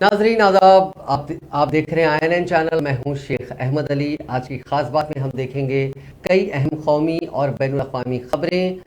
नाजरीन आदाब, आप देख रहे हैं INN चैनल। मैं हूं शेख अहमद अली। आज की खास बात में हम देखेंगे कई अहम कौमी और बैनुल अक़वामी खबरें।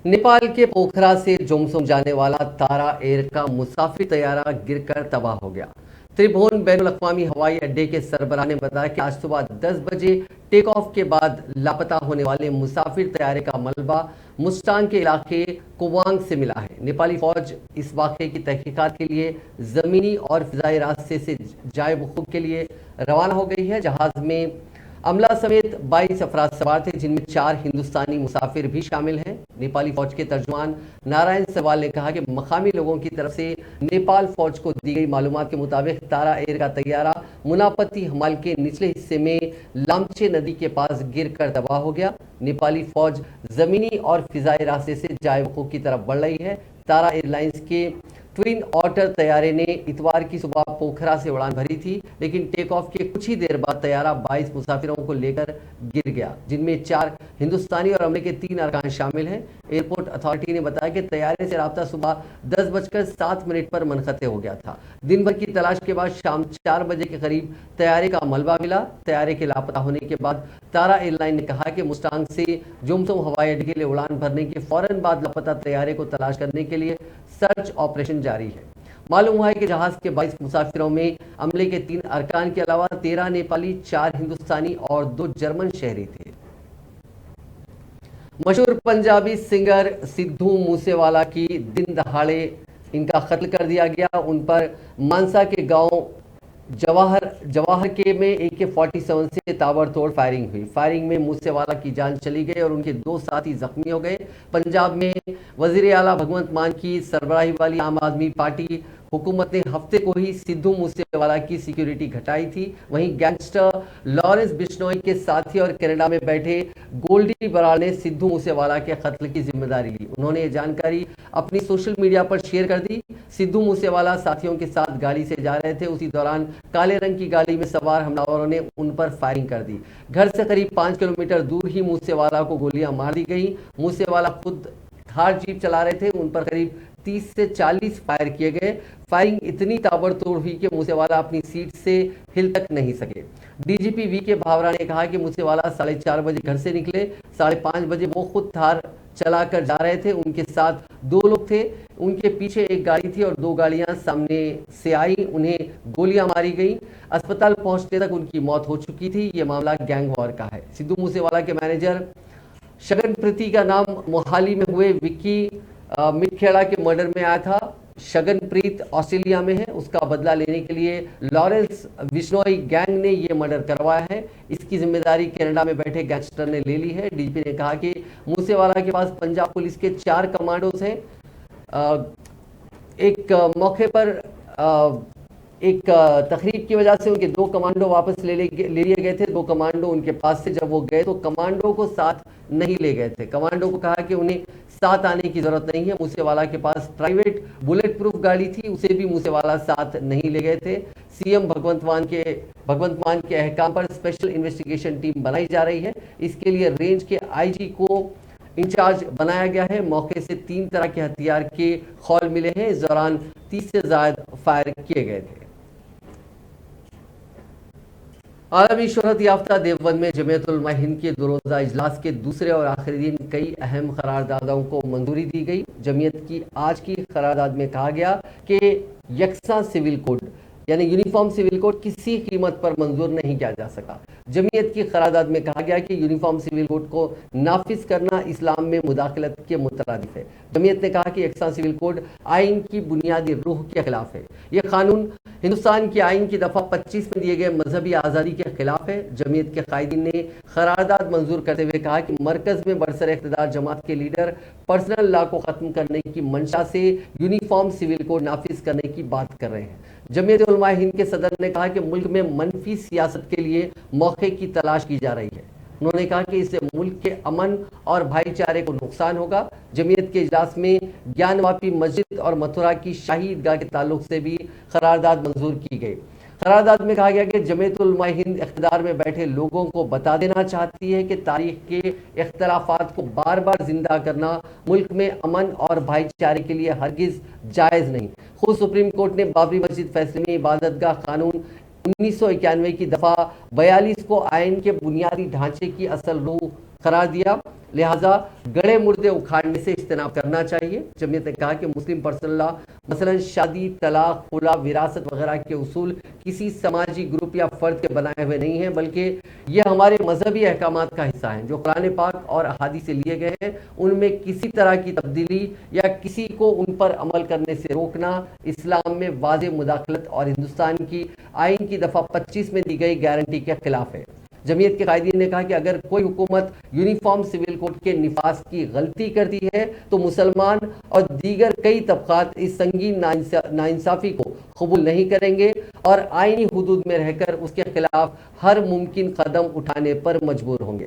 नेपाल के पोखरा से जोमसोम जाने वाला तारा एयर का मुसाफिर तैयारा गिरकर तबाह हो गया। त्रिभुवन बैनुल अक़वामी हवाई अड्डे के सरबराह ने बताया कि आज सुबह 10 बजे टेक ऑफ के बाद लापता होने वाले मुसाफिर तैयारे का मलबा मुस्तांग के इलाके कुवांग से मिला है। नेपाली फौज इस वाक़े की तहकीकात के लिए ज़मीनी और फ़िज़ाई रास्ते से जाए वक़ूफ़ के लिए रवाना हो गई है। जहाज़ में अमला समेत 22 अफराद सवार थे, जिनमें 4 हिंदुस्तानी मुसाफिर भी शामिल हैं। नेपाली फौज के तर्जुमान नारायण सवाल ने कहा कि मकामी लोगों की तरफ से नेपाल फौज को दी गई मालूमात के मुताबिक तारा एयर का तैयारा मुनापती हमाल के निचले हिस्से में लामचे नदी के पास गिर कर तबाह हो गया। नेपाली फौज जमीनी और फिजाई रास्ते से जाए वक़ूफ़ की तरफ बढ़ रही है। तारा एयरलाइंस के ट्विन ऑटर तैयारे ने इतवार की सुबह पोखरा से उड़ान भरी थी, लेकिन टेक ऑफ के कुछ ही देर बाद तैयारा 22 मुसाफिरों को लेकर गिर गया, जिनमें 4 हिंदुस्तानी और अमले के 3 अरकान शामिल हैं। एयरपोर्ट अथॉरिटी ने बताया कि तैयारे से रब्ता सुबह 10:07 पर मनक़ते हो गया था। दिन भर की तलाश के बाद शाम 4 बजे के करीब तैयारे का मलबा मिला। तैयारे के लापता होने के बाद तारा एयरलाइन ने कहा कि मुस्तांग से जोमसोम हवाई अड्डे के लिए उड़ान भरने के फौरन बाद लापता तैयारे को तलाश करने के लिए सर्च ऑपरेशन जारी है। मालूम हुआ है कि जहाज के 22 मुसाफिरों में अमले के 3 अरकान के अलावा 13 नेपाली, 4 हिंदुस्तानी और 2 जर्मन शहरी थे। मशहूर पंजाबी सिंगर सिद्धू मूसेवाला की दिन दहाड़े इनका कत्ल कर दिया गया। उन पर मानसा के गांव जवाहर के में AK-47 से ताबड़तोड़ फायरिंग हुई। फायरिंग में मूसेवाला की जान चली गई और उनके 2 साथी जख्मी हो गए। पंजाब में वजीर आला भगवंत मान की सरबराही वाली आम आदमी पार्टी हुकूमत ने हफ्ते को ही सिद्धू मूसेवाला की सिक्योरिटी घटाई थी। वहीं गैंगस्टर लॉरेंस बिश्नोई के साथी और कनाडा में बैठे गोल्डी बराड़ ने सिद्धू मूसेवाला के कत्ल की जिम्मेदारी ली। उन्होंने ये जानकारी अपनी सोशल मीडिया पर शेयर कर दी। सिद्धू मूसेवाला साथियों के साथ गाड़ी से जा रहे थे। उसी दौरान काले रंग की गाड़ी में सवार हमलावरों ने उन पर फायरिंग कर दी। घर से करीब 5 किलोमीटर दूर ही मूसेवाला को गोलियां मार दी गई। मूसेवाला खुद थार जीप चला रहे थे। उन पर करीब 30 से 40 फायर किए गए। फायरिंग इतनी ताबड़तोड़ हुई कि मूसेवाला अपनी सीट से हिल तक नहीं सके। DGP VK भावरा ने कहा कि मूसेवाला 4:30 बजे घर से निकले। 5:30 बजे वो खुद थार चलाकर जा रहे थे। उनके साथ 2 लोग थे। उनके पीछे एक गाड़ी थी और 2 गाड़ियां सामने से आई। उन्हें गोलियां मारी गई। अस्पताल पहुंचने तक उनकी मौत हो चुकी थी। ये मामला गैंग वॉर का है। सिद्धू मूसेवाला के मैनेजर शगन प्रीति का नाम मोहाली में हुए विक्की मिटखेड़ा के मर्डर में आया था। शगनप्रीत ऑस्ट्रेलिया में है। उसका बदला लेने के लिए लॉरेंस बिश्नोई गैंग ने यह मर्डर करवाया है। इसकी जिम्मेदारी कनाडा में बैठे गैंगस्टर ने ले ली है। DGP ने कहा कि मूसेवाला के पास पंजाब पुलिस के 4 कमांडोज हैं। एक मौके पर एक तकरीब की वजह से उनके 2 कमांडो वापस ले लिए गए थे। 2 कमांडो उनके पास से जब वो गए तो कमांडो को साथ नहीं ले गए थे। कमांडो को कहा कि उन्हें साथ आने की जरूरत नहीं है। मूसेवाला के पास प्राइवेट बुलेट प्रूफ गाड़ी थी, उसे भी मूसेवाला साथ नहीं ले गए थे। CM भगवंत मान के अहकाम पर स्पेशल इन्वेस्टिगेशन टीम बनाई जा रही है। इसके लिए रेंज के IG को इंचार्ज बनाया गया है। मौके से 3 तरह के हथियार के खौल मिले हैं। इस दौरान 30 से ज्यादा फायर किए गए थे। आलमी शोहरत याफ्ता देवबंद में जमीयत उलमा हिंद के 2 रोज़ा इजलास के दूसरे और आखिरी दिन कई अहम करारदादों को मंजूरी दी गई। जमीयत की आज की करारदाद में कहा गया कि यकसा सिविल कोड यानी यूनिफॉर्म सिविल कोड किसी कीमत पर मंजूर नहीं किया जा सका। जमीयत की करारदाद में कहा गया कि यूनिफॉर्म सिविल कोड को नाफिज करना इस्लाम में मुदाखलत के मुतरादिफ है। जमीयत ने कहा कि यकसा सिविल कोड आइन की बुनियादी रूह के खिलाफ है। यह कानून हिंदुस्तान के आइन की दफ़ा 25 में दिए गए मजहबी आज़ादी के खिलाफ है। जमीयत के कायदीन ने करारदाद मंजूर करते हुए कहा कि मरकज़ में बरसर इख्तिदार जमात के लीडर पर्सनल लॉ को ख़त्म करने की मंशा से यूनिफॉर्म सिविल कोड नाफिज करने की बात कर रहे हैं। जमीयत उलमा हिंद के सदर ने कहा कि मुल्क में मनफी सियासत के लिए मौके की तलाश की जा रही है। उन्होंने कहा कि इससे मुल्क के अमन और भाईचारे को नुकसान होगा। जमीयत के इजलास में ज्ञानवापी मस्जिद और मथुरा की शाही ईदगाह के ताल्लुक से भी करारदाद मंजूर की गई। करारदाद में कहा गया कि जमीयत उलमा हिंद इख्तिदार में बैठे लोगों को बता देना चाहती है कि तारीख के इख्तलाफात को बार बार जिंदा करना मुल्क में अमन और भाईचारे के लिए हरगिज जायज़ नहीं। खुद सुप्रीम कोर्ट ने बाबरी मस्जिद फैसले में इबादतगाह कानून 1991 की दफ़ा 42 को आइन के बुनियादी ढांचे की असल रूह करार दिया, लिहाजा गड़े मुर्दे उखाड़ने से इज्तनाब करना चाहिए। जमीयत ने कहा कि मुस्लिम पर्सनल लॉ मसलन शादी, तलाक, खुला, विरासत वगैरह के उसूल किसी समाजी ग्रुप या फर्द के बनाए हुए नहीं हैं, बल्कि ये हमारे मजहबी अहकामात का हिस्सा हैं जो कुरान पाक और अहादीस से लिए गए हैं। उनमें किसी तरह की तब्दीली या किसी को उन पर अमल करने से रोकना इस्लाम में वाज़ेह मुदाखलत और हिंदुस्तान की आइन की दफ़ा 25 में दी गई गारंटी के खिलाफ है। जमीयत के कायदीन ने कहा कि अगर कोई हुकूमत यूनिफॉर्म सिविल कोड के निफाज की गलती करती है तो मुसलमान और दीगर कई तबकात इस संगीन नाइंसाफ़ी को कबूल नहीं करेंगे और आईनी हुदूद में रहकर उसके खिलाफ हर मुमकिन कदम उठाने पर मजबूर होंगे।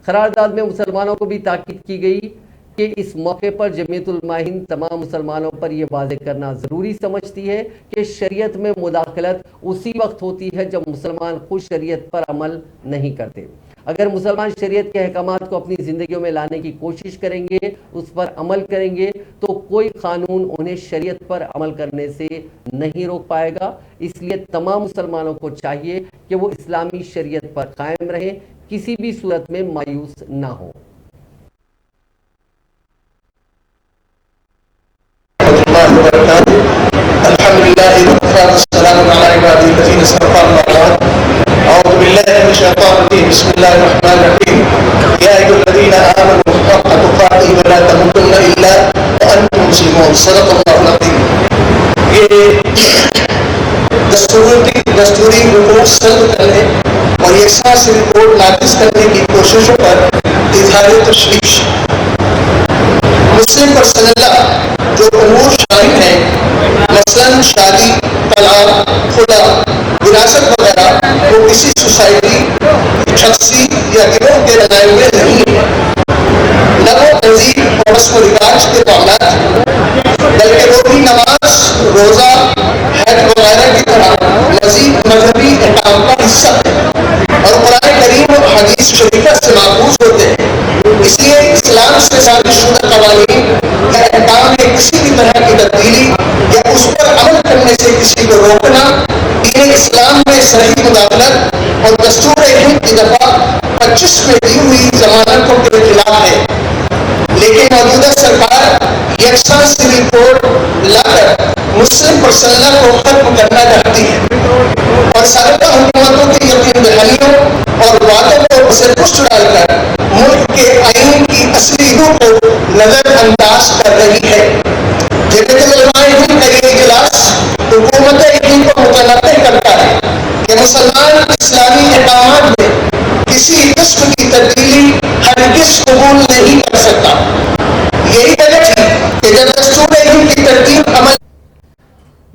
करारदाद में मुसलमानों को भी ताकीद की गई कि इस मौके पर जमीयत उलमा हिंद तमाम मुसलमानों पर यह वाज़ेह करना ज़रूरी समझती है कि शरीयत में मुदाखलत उसी वक्त होती है जब मुसलमान खुद शरीयत पर अमल नहीं करते। अगर मुसलमान शरीयत के अहकामात को अपनी ज़िंदगियों में लाने की कोशिश करेंगे, उस पर अमल करेंगे, तो कोई कानून उन्हें शरीयत पर अमल करने से नहीं रोक पाएगा। इसलिए तमाम मुसलमानों को चाहिए कि वो इस्लामी शरीयत पर कायम रहें, किसी भी सूरत में मायूस ना हो। दस्तूरी हुकूक सल्ब करने और यकसा सिविल कोड नाफिज करने की कोशिशों पर इज़हार तशवीश। मुस्लिम पर्सनल लॉ जो उमूर शामिल हैं, मसलन शादी, तलाक, खुला, विरासत वगैरह, वो किसी सोसाइटी, शख्सी या गिरोह के बनाए हुए नहीं है, न वो तहजीब और रस्म रिवाज के मामला, बल्कि वो भी नमाज, रोज़ा, हज वगैरह की तरह मज़ीद मजहबी अहकाम का हिस्सा है और कुरान करीम और हदीस शरीफा से माखूज़ होते हैं। इसलिए इस्लाम से साबितशुदा कवानीन या अहकाम में किसी भी तरह की तब्दीली या उस पर अमल करने से किसी को रोकना दीन इस्लाम में सही मुदाखलत और दस्तूर हिंद की दफ़ा 25 में दी हुई जमानतों के खिलाफ है। लेकिन मौजूदा सरकार यकसा सिविल कोड लाकर मुस्लिम पर्सनल लॉ को खत्म करना चाहती है और साबिक़ा हुकूमतों की यकीन दहानियों और वादों को उसे पुष्ट डालकर मुल्क के आइन की असली रूह को नजरअंदाज कर रही है। जमीयत उलमा हिंद का ये इजलास हुकूमत हिंद को मुतनब्बे करता है कि मुसलमान इस्लामी अहकामात में किसी किस्म की तब्दीली हरगिज़ कबूल नहीं कर सकता। यही वजह थी कि जब दस्तूर हिंद की तरतीब अमल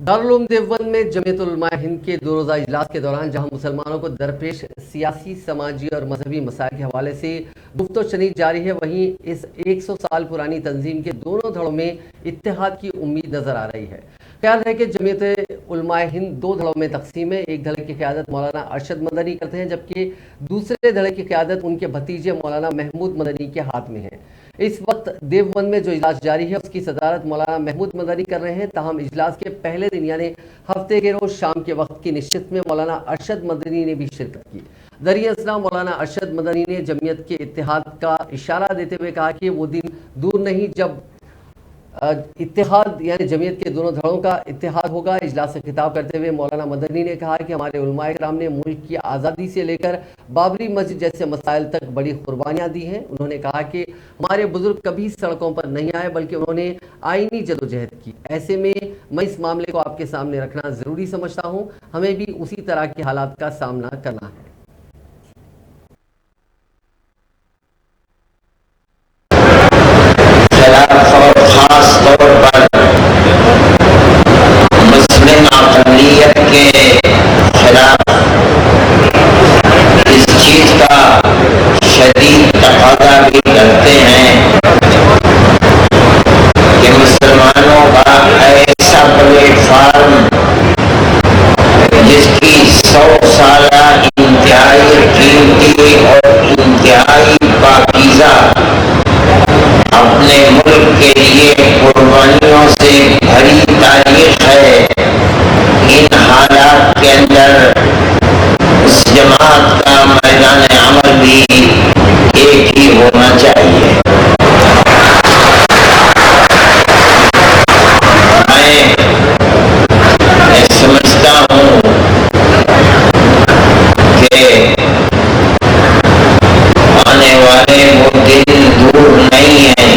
दारुल उलूम देवबंद में जमीयत उलमा हिंद के 2 रोज़ा इजलास के दौरान जहां मुसलमानों को दरपेश सियासी, समाजी और मजहबी मसाइल के हवाले से गुफ्तो शनीद जारी है, वहीं इस 100 साल पुरानी तंजीम के दोनों धड़ों में इत्तेहाद की उम्मीद नजर आ रही है। ख्याल है कि जमीयत उलमा हिंद 2 धड़ों में तकसीम है। एक धड़े की क़यादत मौलाना अरशद मदनी करते हैं, जबकि दूसरे धड़े की क़यादत उनके भतीजे मौलाना महमूद मदनी के हाथ में है। इस वक्त देवबंद में जो इजलास जारी है उसकी सदारत मौलाना महमूद मदनी कर रहे हैं। ताहम इजलास के पहले दिन यानी हफ्ते के रोज शाम के वक्त की निश्चित में मौलाना अरशद मदनी ने भी शिरकत की। दरिए असना मौलाना अरशद मदनी ने जमीयत के इत्तेहाद का इशारा देते हुए कहा कि वो दिन दूर नहीं जब इत्तेहाद यानी जमीयत के दोनों धड़ों का इत्तेहाद होगा। इजलास से खिताब करते हुए मौलाना मदनी ने कहा कि हमारे उलमाए किराम ने मुल्क की आज़ादी से लेकर बाबरी मस्जिद जैसे मसाइल तक बड़ी कुर्बानियाँ दी हैं। उन्होंने कहा कि हमारे बुजुर्ग कभी सड़कों पर नहीं आए बल्कि उन्होंने आईनी जदोजहद की। ऐसे में मैं इस मामले को आपके सामने रखना ज़रूरी समझता हूँ। हमें भी उसी तरह के हालात का सामना करना है। खास तौर पर मुस्लिम अक़लियत के खिलाफ इस चीज का शदीद तकाज़ा भी करते हैं कि मुसलमानों का ऐसा प्लेटफार्म जिसकी अपने मुल्क के लिए कुर्बानियों से भरी तारीख है। इन हालात के अंदर उस जमात का मैदान अमल भी एक ही होना चाहिए। मैं समझता हूँ कि आने वाले वो दिन दूर नहीं है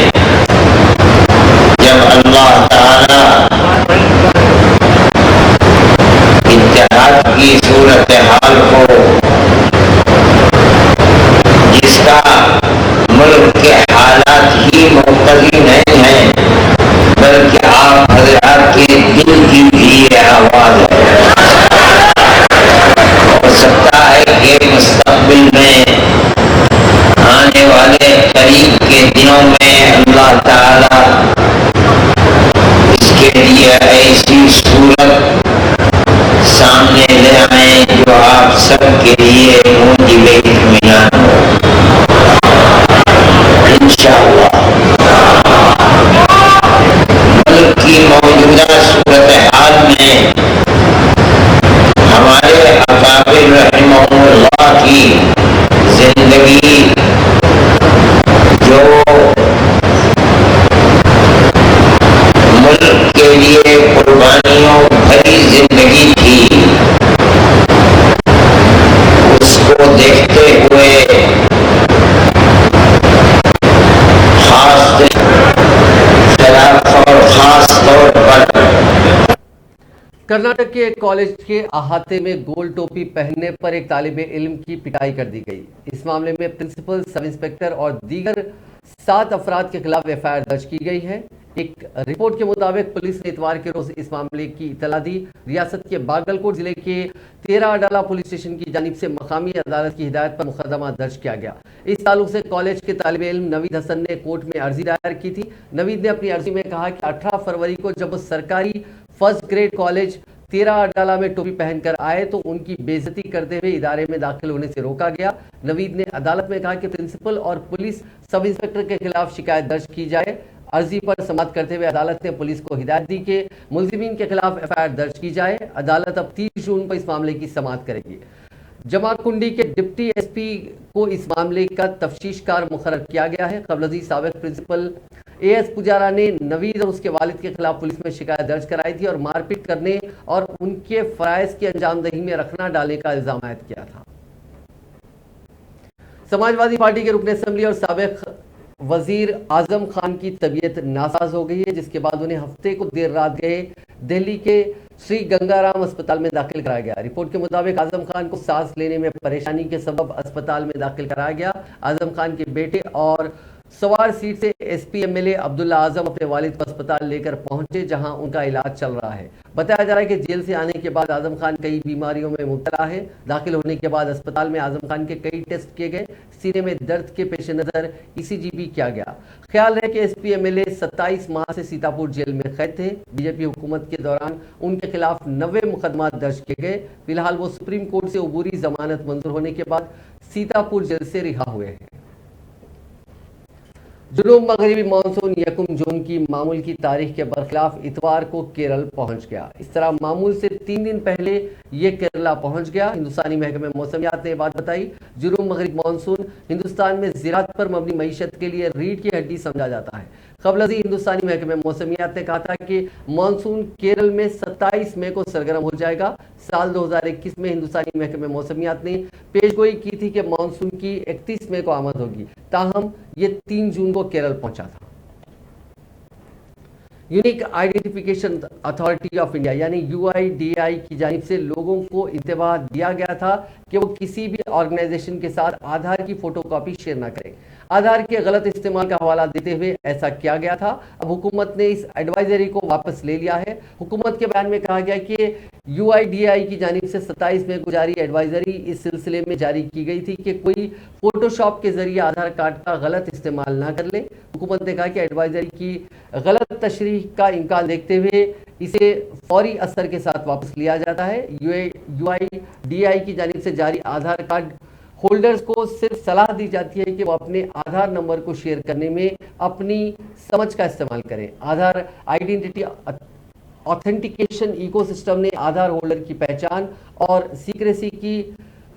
जब अल्लाह ताला इत्तेहाद की सूरत हाल को, जिसका मुल्क के हालात ही मुक्तदी नहीं है बल्कि आप हजरात के दिल की भी ये आवाज है। हो सकता है कि मुस्तकबिल में आने वाले करीब के दिनों में अल्लाह ताला इसके लिए ऐसी सूरत सामने ले आए जो आप सबके लिए मुझे इत्मीनान हो इंशाअल्लाह। मुल्क की मौजूदा सूरत हाल में हमारे अकाबिर रहमहुल्लाह की जिंदगी जो मुल्क के लिए कुर्बानियों भरी जिंदगी थी, उसको देखते हुए खास तौर पर कर्नाटक के एक कॉलेज के अहाते में गोल टोपी पहनने पर एक तालिबे इल्म की पिटाई कर दी गई। इस मामले में प्रिंसिपल, सब इंस्पेक्टर और दीगर 7 अफराद के खिलाफ एफआईआर दर्ज की गई है। एक रिपोर्ट के मुताबिक पुलिस ने इतवार के रोज इस मामले की इतला दी। रियासत के बागलकोट जिले के 13 अडाला पुलिस स्टेशन की जानिब से मकामी अदालत की हिदायत पर मुकदमा दर्ज किया गया। इस ताल्लुक से कॉलेज के तालिबे इल्म नवीद हसन ने कोर्ट में अर्जी दायर की थी। नवीद ने अपनी अर्जी में कहा कि 18 फरवरी को जब सरकारी फर्स्ट ग्रेड कॉलेज 13 अडाला में टोपी पहनकर आए तो उनकी बेइज्जती करते हुए इदारे में दाखिल होने से रोका गया। नवीद ने अदालत में कहा कि प्रिंसिपल और पुलिस सब इंस्पेक्टर के खिलाफ शिकायत दर्ज की जाए। अर्जी पर समाअत करते हुए अदालत ने पुलिस को हिदायत दी कि मुलजिमीन के खिलाफ एफआईआर दर्ज की जाए। अदालत अब 30 जून को इस मामले की समाअत करेगी। जमाकुंडी के डिप्टी एसपी को इस मामले का तफ्तीशकार मुकर्रर किया गया है। कबलजी साबिक प्रिंसिपल एएस पुजारा ने नवीद और उसके वालिद के खिलाफ पुलिस में शिकायत दर्ज कराई थी और मारपीट करने और उनके फराइज की अंजामदही में रखना डालने का इल्जाम आयद किया था। समाजवादी पार्टी के रुकन असेंबली और साबिक वजीर आजम खान की तबीयत नासाज हो गई है, जिसके बाद उन्हें हफ्ते को देर रात गए दिल्ली के श्री गंगाराम अस्पताल में दाखिल कराया गया। रिपोर्ट के मुताबिक आजम खान को सांस लेने में परेशानी के सबब अस्पताल में दाखिल कराया गया। आजम खान के बेटे और सवार सीट से एसपी एमएलए अब्दुल्ला आजम अपने वालिद को अस्पताल लेकर पहुंचे, जहां उनका इलाज चल रहा है। बताया जा रहा है कि जेल से आने के बाद आजम खान कई बीमारियों में मुब्तला है। दाखिल होने के बाद अस्पताल में आजम खान के कई टेस्ट किए गए। सीने में दर्द के पेश नजर ईसीजी भी किया गया। ख्याल है कि एसपी एमएलए 27 माह से सीतापुर जेल में कैद थे। बीजेपी हुकूमत के दौरान उनके खिलाफ 90 मुकदमा दर्ज किए गए। फिलहाल वो सुप्रीम कोर्ट से अबूरी जमानत मंजूर होने के बाद सीतापुर जेल से रिहा हुए हैं। जुनूब मगरबी मानसून यकम जून की मामूल की तारीख के बरखिलाफ इतवार को केरल पहुंच गया। इस तरह मामूल से 3 दिन पहले ये केरला पहुंच गया। हिंदुस्तानी महकमे मौसमियात ने बात बताई। जुनूब मगरबी मानसून हिंदुस्तान में ज़राअत पर मबनी मईशत के लिए रीढ़ की हड्डी समझा जाता है। कबलजी हिंदुस्तानी महकमे मौसमियात ने कहा था कि मानसून केरल में 27 मई को सरगर्म हो जाएगा। साल 2021 में हिंदुस्तानी महकमे मौसमियात ने पेशगोई की थी कि मानसून की 31 मई को आमद होगी, ताहम ये 3 जून को केरल पहुंचा था। Unique identification authority of India यानी UIDAI की जानिब से लोगों को इंतबाह दिया गया था कि वो किसी भी ऑर्गेनाइजेशन के साथ आधार की फोटोकॉपी शेयर ना करें। आधार के गलत इस्तेमाल का हवाला देते हुए ऐसा किया गया था। अब हुकूमत ने इस एडवाइजरी को वापस ले लिया है। हुकूमत के बयान में कहा गया कि UIDAI की जानिब से 27 मई को जारी एडवाइजरी इस सिलसिले में जारी की गई थी कि कोई फोटोशॉप के जरिए आधार कार्ड का गलत इस्तेमाल ना कर ले। हुकूमत ने कहा कि एडवाइजरी की गलत तशरीह का इम्कान देखते हुए इसे फौरी असर के साथ वापस लिया जाता है। UIDAI की जानिब से जारी आधार कार्ड होल्डर्स को सिर्फ सलाह दी जाती है कि वो अपने आधार नंबर को शेयर करने में अपनी समझ का इस्तेमाल करें। आधार आइडेंटिटी ऑथेंटिकेशन इकोसिस्टम ने आधार होल्डर की पहचान और सीक्रेसी की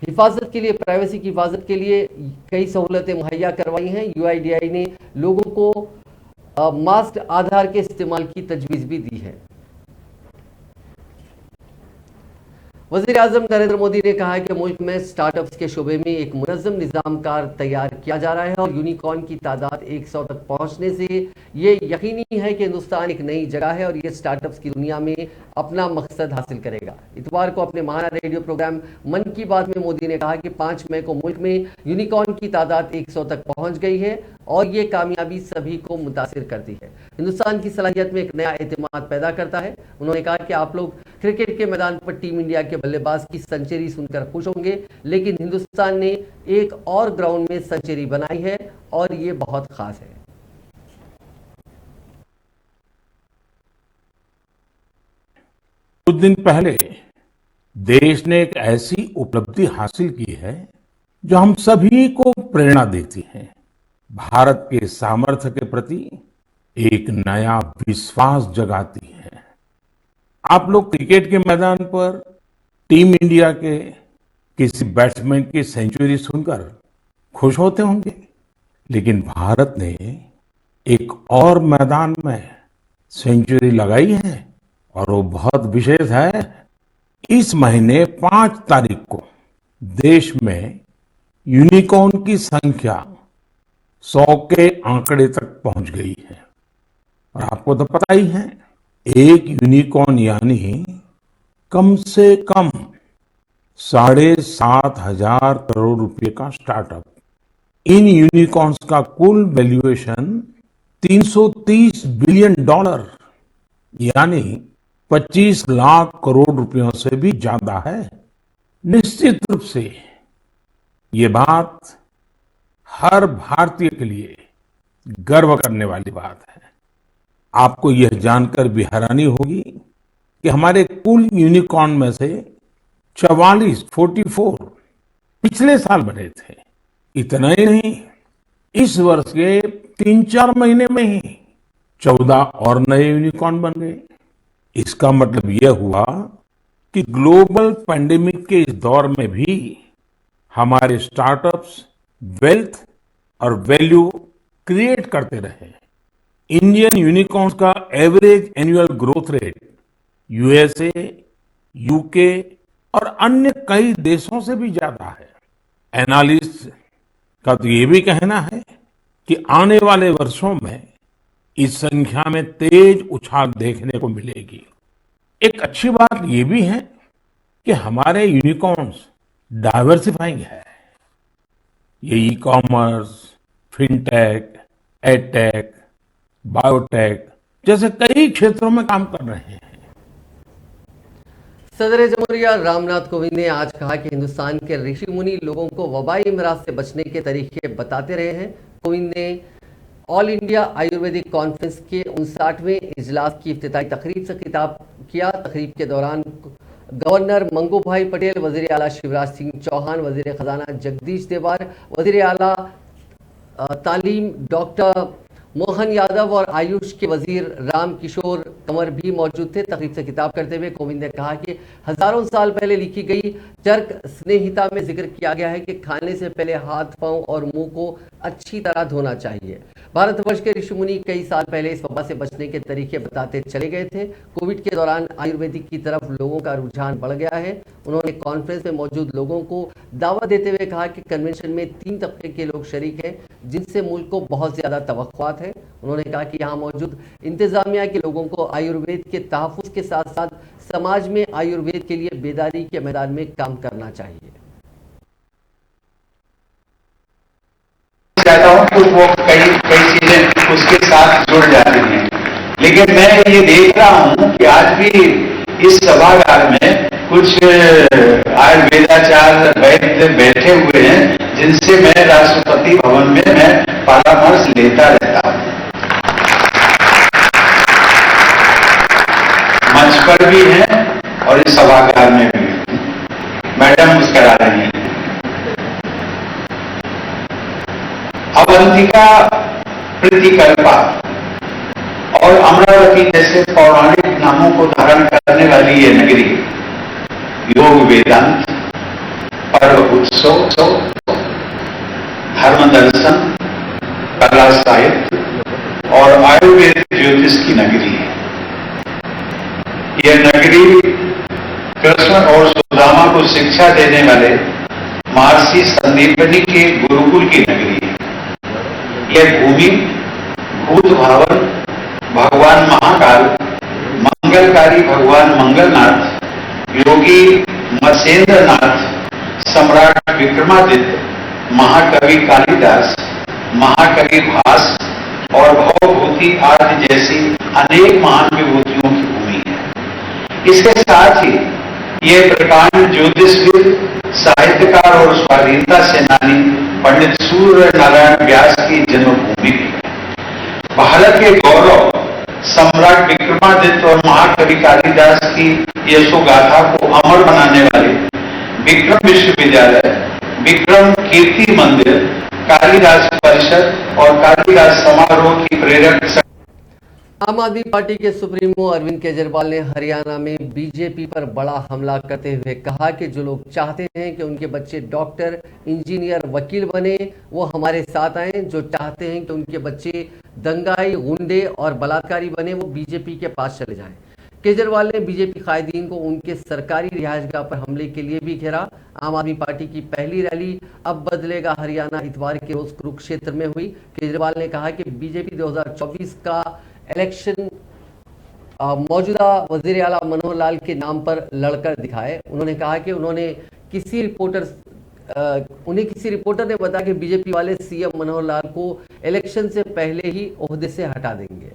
हिफाजत के लिए, प्राइवेसी की हिफाजत के लिए कई सहूलतें मुहैया करवाई हैं। यूआईडीआई ने लोगों को मास्क्ड आधार के इस्तेमाल की तजवीज़ भी दी है। वज़ीर आज़म नरेंद्र मोदी ने कहा है कि मुल्क में स्टार्टअप्स के शोबे में एक मुनज़्ज़म निज़ाम कार तैयार किया जा रहा है और यूनिकॉर्न की तादाद 100 तक पहुंचने से ये यकीनी है कि हिंदुस्तान एक नई जगह है और ये स्टार्टअप्स की दुनिया में अपना मकसद हासिल करेगा। इतवार को अपने माहाना रेडियो प्रोग्राम मन की बात में मोदी ने कहा कि 5 मई को मुल्क में यूनिकॉर्न की तादाद 100 तक पहुंच गई है और ये कामयाबी सभी को मुतासिर करती है, हिंदुस्तान की सलाहियत में एक नया एतमाद पैदा करता है। उन्होंने कहा कि आप लोग क्रिकेट के मैदान पर टीम इंडिया के बल्लेबाज की सेंचुरी सुनकर खुश होंगे, लेकिन हिंदुस्तान ने एक और ग्राउंड में सेंचुरी बनाई है और ये बहुत खास है। कुछ दिन पहले देश ने एक ऐसी उपलब्धि हासिल की है जो हम सभी को प्रेरणा देती है। भारत के सामर्थ्य के प्रति एक नया विश्वास जगाती है। आप लोग क्रिकेट के मैदान पर टीम इंडिया के किसी बैट्समैन की सेंचुरी सुनकर खुश होते होंगे, लेकिन भारत ने एक और मैदान में सेंचुरी लगाई है और वो बहुत विशेष है। इस महीने 5 तारीख को देश में यूनिकॉर्न की संख्या 100 के आंकड़े तक पहुंच गई है। और आपको तो पता ही है, एक यूनिकॉर्न यानी कम से कम 7,500 करोड़ रुपए का स्टार्टअप। इन यूनिकॉर्न्स का कुल वैल्यूएशन $330 बिलियन यानी 25 लाख करोड़ रुपयों से भी ज्यादा है। निश्चित रूप से ये बात हर भारतीय के लिए गर्व करने वाली बात है। आपको यह जानकर भी हैरानी होगी कि हमारे कुल यूनिकॉर्न में से 44 पिछले साल बने थे। इतना ही नहीं, इस वर्ष के 3-4 महीने में ही 14 और नए यूनिकॉर्न बन गए। इसका मतलब यह हुआ कि ग्लोबल पैंडेमिक के इस दौर में भी हमारे स्टार्टअप्स वेल्थ और वैल्यू क्रिएट करते रहे। इंडियन यूनिकॉर्न्स का average annual growth rate USA, UK और अन्य कई देशों से भी ज्यादा है। एनालिस्ट का तो ये भी कहना है कि आने वाले वर्षों में इस संख्या में तेज उछाल देखने को मिलेगी। एक अच्छी बात ये भी है कि हमारे यूनिकॉर्न्स डाइवर्सिफाइंग है। ये e commerce, fintech, edtech, biotech जैसे कई क्षेत्रों में काम कर रहे हैं। सदर जमहूरिया रामनाथ कोविंद ने आज कहा कि हिंदुस्तान के ऋषि मुनि लोगों को वबाई अमराज से बचने के तरीके बताते रहे हैं। कोविंद ने ऑल इंडिया आयुर्वेदिक कॉन्फ्रेंस के 59वें इजलास की इफ्तिताई तकरीब से खिताब किया। तकरीब के दौरान गवर्नर मंगू भाई पटेल, वजीर आला शिवराज सिंह चौहान, वजीर खजाना जगदीश देवार, वजीर आला तालीम डॉक्टर मोहन यादव और आयुष के वजीर राम किशोर कंवर भी मौजूद थे। तकरीब से खिताब करते हुए कोविंद ने कहा कि हजारों साल पहले लिखी गई चरक स्नेहिता में जिक्र किया गया है कि खाने से पहले हाथ, पांव और मुंह को अच्छी तरह धोना चाहिए। भारतवर्ष के ऋषि मुनि कई साल पहले इस वबा से बचने के तरीके बताते चले गए थे। कोविड के दौरान आयुर्वेदिक की तरफ लोगों का रुझान बढ़ गया है। उन्होंने कॉन्फ्रेंस में मौजूद लोगों को दावा देते हुए कहा कि कन्वेंशन में 3 तबके के लोग शरीक हैं जिनसे मुल्क को बहुत ज्यादा तवक्कुआत है। उन्होंने कहा कि यहाँ मौजूद इंतजामिया के लोगों को आयुर्वेद के तहफ्फुज़ के साथ साथ समाज में आयुर्वेद के लिए बेदारी के मैदान में काम करना चाहिए। चाहता हूँ कुछ वो कई चीजें उसके साथ जुड़ जाती हैं, लेकिन मैं ये देख रहा हूँ कि आज भी इस सभागार में कुछ आयुर्वेदाचार्य वैद्य बैठे हुए हैं जिनसे मैं राष्ट्रपति भवन में मैं परामर्श लेता रहता हूँ। मंच पर भी हैं और इस सभागार में भी। मैडम मुस्कुरा रही हैं। अवंतिका, प्रतिकल्पा और अमरावती जैसे पौराणिक नामों को धारण करने वाली ये नगरी योग, वेदांत, पर्व, उत्सव, धर्म दर्शन, कला, साहित्य और आयुर्वेद ज्योतिष की नगरी है। यह नगरी कृष्ण और सुदामा को शिक्षा देने वाले महर्षि संदीपनी के गुरुकुल की नगरी है। यह भूमि भूत भावन भगवान महाकाल, मंगलकारी भगवान मंगलनाथ, योगी मत्स्येंद्रनाथ, सम्राट विक्रमादित्य, महाकवि कालिदास, महाकवि भास और भवभूति आदि जैसी अनेक महान विभूतियों की भूमि है। इसके साथ ही ये प्रकांड ज्योतिषविद, साहित्यकार और स्वाधीनता सेनानी पंडित सूर्य नारायण व्यास की जन्मभूमि भी है। भारत के गौरव सम्राट विक्रमादित्य और महाकवि कालिदास की यशोगाथा को अमर बनाने वाले विक्रम विश्वविद्यालय, विक्रम कीर्ति मंदिर, कालिदास परिषद और कालिदास समारोह की प्रेरक। आम आदमी पार्टी के सुप्रीमो अरविंद केजरीवाल ने हरियाणा में बीजेपी पर बड़ा हमला करते हुए कहा कि जो लोग चाहते हैं कि उनके बच्चे डॉक्टर, इंजीनियर, वकील बने, वो हमारे साथ आए। जो चाहते हैं कि उनके बच्चे दंगाई, गुंडे और बलात्कारी बने, वो बीजेपी के पास चले जाएं। केजरीवाल ने बीजेपी कायदीन को उनके सरकारी रिहायशगाह पर हमले के लिए भी घेरा। आम आदमी पार्टी की पहली रैली अब बदलेगा हरियाणा इतवार के रोज कुरुक्षेत्र में हुई। केजरीवाल ने कहा कि बीजेपी 2024 का इलेक्शन मौजूदा वजीर आला मनोहर लाल के नाम पर लड़कर दिखाए। उन्होंने कहा कि उन्हें किसी रिपोर्टर ने बताया कि बीजेपी वाले सीएम मनोहर लाल को इलेक्शन से पहले ही ओहदे से हटा देंगे।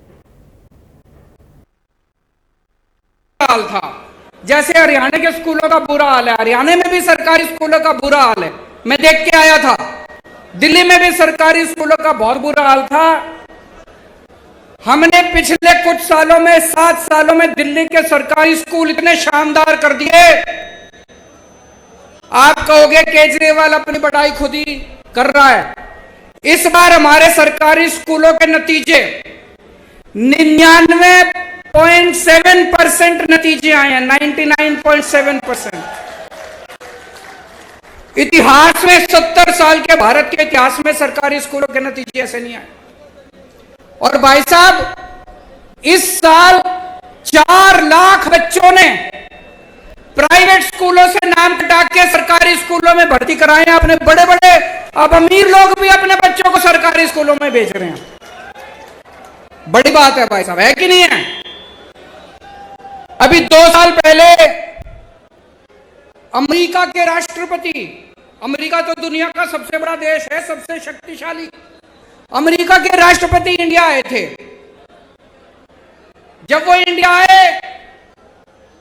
हाल था जैसे हरियाणा के स्कूलों का बुरा हाल है, हरियाणा में भी सरकारी स्कूलों का बुरा हाल है। मैं देख के आया था, दिल्ली में भी सरकारी स्कूलों का बहुत बुरा हाल था। हमने पिछले कुछ सालों में, 7 सालों में दिल्ली के सरकारी स्कूल इतने शानदार कर दिए। आप कहोगे केजरीवाल अपनी बड़ाई खुद ही कर रहा है। इस बार हमारे सरकारी स्कूलों के नतीजे 99.7% नतीजे आए हैं। 99.7%। इतिहास में 70 साल के भारत के इतिहास में सरकारी स्कूलों के नतीजे ऐसे नहीं आए। और भाई साहब, इस साल 4 लाख बच्चों ने प्राइवेट स्कूलों से नाम कटा के सरकारी स्कूलों में भर्ती कराए हैं। अपने बड़े बड़े, अब अमीर लोग भी अपने बच्चों को सरकारी स्कूलों में भेज रहे हैं। बड़ी बात है भाई साहब, है कि नहीं है? अभी 2 साल पहले अमेरिका के राष्ट्रपति, अमेरिका तो दुनिया का सबसे बड़ा देश है, सबसे शक्तिशाली, अमेरिका के राष्ट्रपति इंडिया आए थे। जब वो इंडिया आए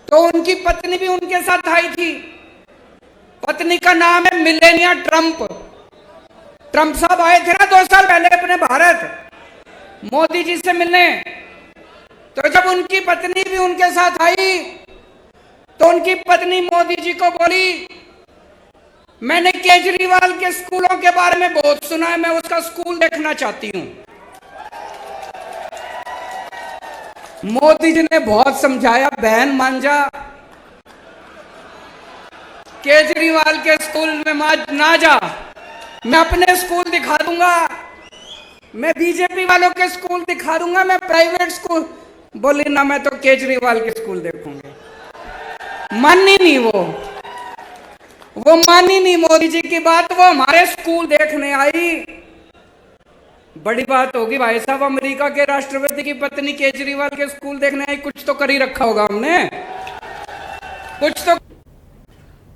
तो उनकी पत्नी भी उनके साथ आई थी। पत्नी का नाम है मिलेनिया ट्रंप। ट्रंप साहब आए थे ना 2 साल पहले अपने भारत मोदी जी से मिलने। तो जब उनकी पत्नी भी उनके साथ आई तो उनकी पत्नी मोदी जी को बोली, मैंने केजरीवाल के स्कूलों के बारे में बहुत सुना है, मैं उसका स्कूल देखना चाहती हूं। मोदी जी ने बहुत समझाया, बहन मान जा, केजरीवाल के स्कूल में ना जा, मैं अपने स्कूल दिखा दूंगा, मैं बीजेपी वालों के स्कूल दिखा दूंगा, मैं प्राइवेट स्कूल। बोली ना, मैं तो केजरीवाल के स्कूल देखूंगी। मानी नहीं वो मानी नहीं मोदी जी की बात। वो हमारे स्कूल देखने आई। बड़ी बात होगी भाई साहब, अमेरिका के राष्ट्रपति की पत्नी केजरीवाल के स्कूल देखने आई। कुछ तो कर ही रखा होगा हमने, कुछ तो।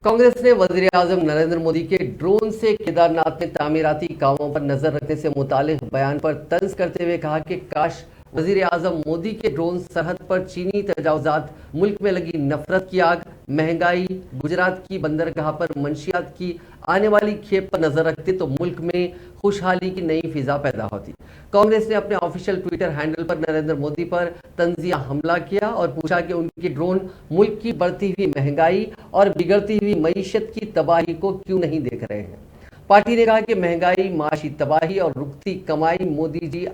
कांग्रेस ने वजीर आजम नरेंद्र मोदी के ड्रोन से केदारनाथ में तामीराती कामों पर नजर रखने से मुतालिक बयान पर तंज करते हुए कहा कि काश वजीर आजम मोदी के ड्रोन सरहद पर चीनी तजावजात, मुल्क में लगी नफरत की आग, महंगाई, गुजरात की बंदरगाह पर मंशियात की आने वाली खेप पर नजर रखते तो मुल्क में खुशहाली की नई फिजा पैदा होती। कांग्रेस ने अपने ऑफिशियल ट्विटर हैंडल पर नरेंद्र मोदी पर तंजिया हमला किया और पूछा कि उनके ड्रोन मुल्क की बढ़ती हुई महंगाई और बिगड़ती हुई मईशत की तबाही को क्यों नहीं देख रहे हैं। पार्टी ने कहा कि महंगाई, माशी तबाही और रुकती कमाई, मोदी जी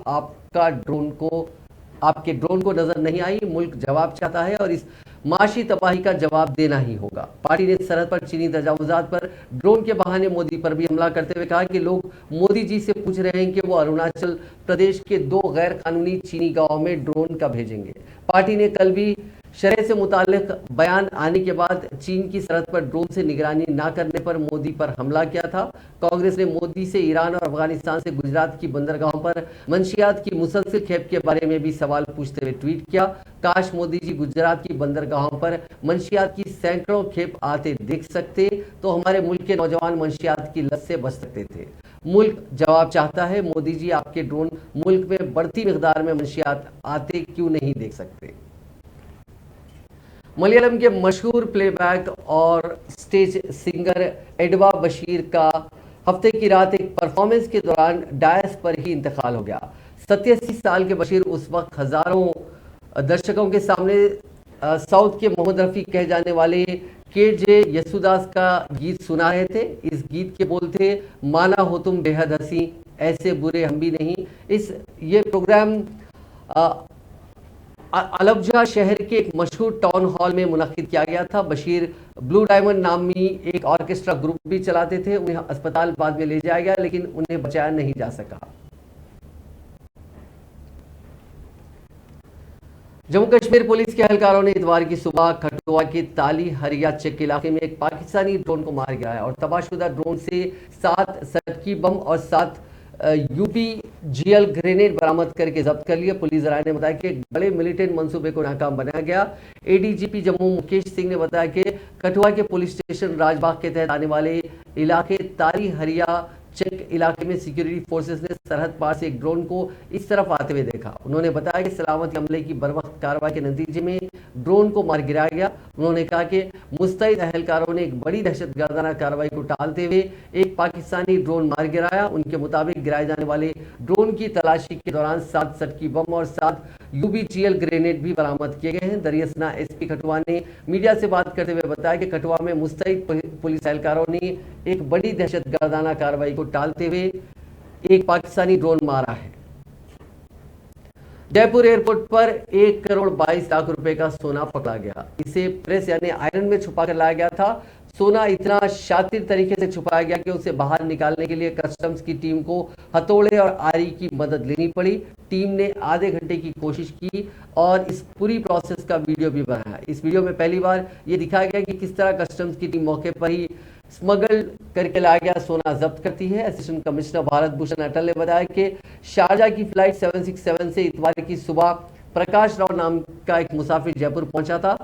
आपके ड्रोन को नजर नहीं आई। मुल्क जवाब चाहता है और इस माशी तबाही का जवाब देना ही होगा। पार्टी ने सरहद पर चीनी तजावुजात पर ड्रोन के बहाने मोदी पर भी हमला करते हुए कहा कि लोग मोदी जी से पूछ रहे हैं कि वो अरुणाचल प्रदेश के 2 गैर कानूनी चीनी गांवों में ड्रोन कब भेजेंगे। पार्टी ने कल भी शरह से मुतालिक बयान आने के बाद चीन की सरहद पर ड्रोन से निगरानी न करने पर मोदी पर हमला किया था। कांग्रेस ने मोदी से ईरान और अफगानिस्तान से गुजरात की बंदरगाहों पर मंशियात की मुसलसल खेप के बारे में भी सवाल पूछते हुए ट्वीट किया। काश मोदी जी गुजरात की बंदरगाहों पर मंशियात की सैकड़ों खेप आते देख सकते तो हमारे मुल्क के नौजवान मंशियात की लत से बच सकते थे। मुल्क जवाब चाहता है, मोदी जी आपके ड्रोन मुल्क में बढ़ती मिकदार में मंशियात आते क्यों नहीं देख सकते। मलयालम के मशहूर प्लेबैक और स्टेज सिंगर एडवा बशीर का हफ्ते की रात एक परफॉर्मेंस के दौरान डायस पर ही इंतकाल हो गया। 87 साल के बशीर उस वक्त हजारों दर्शकों के सामने साउथ के मोहम्मद रफी कहे जाने वाले के.जे. यसुदास का गीत सुना रहे थे। इस गीत के बोल थे, माना हो तुम बेहद हंसी, ऐसे बुरे हम भी नहीं। ये प्रोग्राम अलबजा शहर के एक मशहूर टाउन हॉल में मुनक्किद किया गया था। बशीर ब्लू डायमंड नामी एक ऑर्केस्ट्रा ग्रुप भी चलाते थे। उन्हें अस्पताल बाद में ले जाया गया लेकिन उन्हें बचाया नहीं जा सका। जम्मू कश्मीर पुलिस के एहलकारों ने इतवार की सुबह कठुआ के ताली हरिया चेक इलाके में एक पाकिस्तानी ड्रोन को मार गिराया और तबाहशुदा ड्रोन से 7 सटकी बम और 7 यूपीजीएल ग्रेनेड बरामद करके जब्त कर लिया। पुलिस जराये ने बताया कि एक बड़े मिलिटेंट मंसूबे को नाकाम बनाया गया। एडीजीपी जम्मू मुकेश सिंह ने बताया कि कठुआ के पुलिस स्टेशन राजबाग के तहत आने वाले इलाके ताली हरिया चेक इलाके में सिक्योरिटी फोर्सेस ने सरहद पार से एक ड्रोन को इस तरफ आते हुए देखा। उन्होंने बताया कि सलामती अमले की बरवक्त कार्रवाई के नतीजे में ड्रोन को मार गिराया गया। उन्होंने कहा कि मुस्तैद एहलकारों ने एक बड़ी दहशतगर्दाना कार्रवाई को टालते हुए एक पाकिस्तानी ड्रोन मार गिराया। उनके मुताबिक गिराए जाने वाले ड्रोन की तलाशी के दौरान 7 सटकी बम और 7 यूबीजीएल ग्रेनेड भी बरामद किए गए हैं। दरियासना एसपी कठुआ ने मीडिया से बात करते हुए बताया कि कठुआ में मुस्तैद पुलिस एहलकारों ने एक बड़ी दहशतगर्दाना कार्रवाई को टालते हुए एक पाकिस्तानी ड्रोन मारा है। जयपुर एयरपोर्ट पर 1 करोड़ 22 लाख रुपए का सोना पकड़ा गया। इसे प्रेस यानी आयरन में छुपा कर लाया गया था। सोना इतना शातिर तरीके से छुपाया गया कि उसे बाहर निकालने के लिए कस्टम्स की टीम को हथौड़े और आरी की मदद लेनी पड़ी। टीम ने आधे घंटे की कोशिश की और इस पूरी प्रोसेस का वीडियो भी बनाया। इस वीडियो में पहली बार ये दिखाया गया कि किस तरह कस्टम्स की टीम मौके पर ही स्मगल करके लाया गया सोना जब्त करती है। असिस्टेंट कमिश्नर भारत भूषण अटल ने बताया कि शारजा की फ्लाइट 767 से इतवार की सुबह प्रकाश राव नाम का एक मुसाफिर जयपुर पहुंचा था।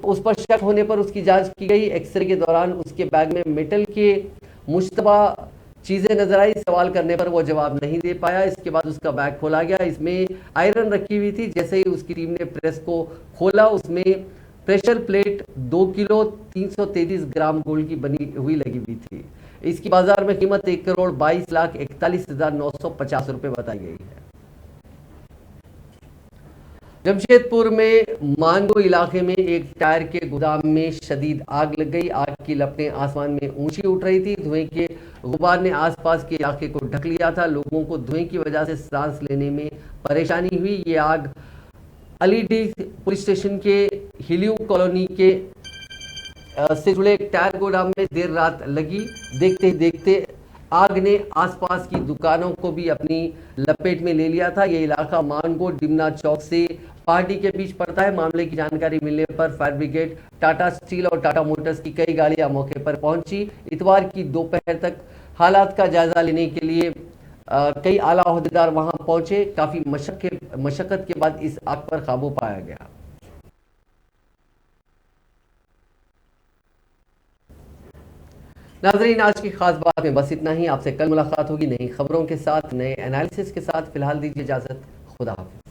उस पर शक होने पर उसकी जांच की गई। एक्सरे के दौरान उसके बैग में मेटल के मुश्तबा चीजें नजर आई। सवाल करने पर वो जवाब नहीं दे पाया। इसके बाद उसका बैग खोला गया। इसमें आयरन रखी हुई थी। जैसे ही उसकी टीम ने प्रेस को खोला उसमें pressure plate 2 kilo 333 gram gold की बनी हुई लगी हुई थी। इसकी बाजार में कीमत 1 करोड़ 22 लाख 41,950 रुपए बताई गई है। जमशेदपुर में मानगो इलाके में एक टायर के गोदाम में शदीद आग लग गई। आग की लपटें आसमान में ऊंची उठ रही थी। धुएं के गुबार ने आसपास के इलाके को ढक लिया था। लोगों को धुएं की वजह से सांस लेने में परेशानी हुई। ये आग अलीडी पुलिस स्टेशन के हिलियो कॉलोनी के से जुड़े एक टायर गोदाम में देर रात लगी। देखते ही देखते आग ने आसपास की दुकानों को भी अपनी लपेट में ले लिया था। यह इलाका मानगो डिमना चौक से पहाड़ी के बीच पड़ता है। मामले की जानकारी मिलने पर फायर ब्रिगेड, टाटा स्टील और टाटा मोटर्स की कई गाड़ियां मौके पर पहुंची। इतवार की दोपहर तक हालात का जायजा लेने के लिए कई आला ओहदेदार वहां पहुंचे। काफी मशक्कत के बाद इस आग पर काबू पाया गया। नाजरीन, आज की खास बात में बस इतना ही। आपसे कल मुलाकात होगी नई खबरों के साथ, नए एनालिसिस के साथ। फिलहाल दीजिए इजाजत। खुदा हाफिज।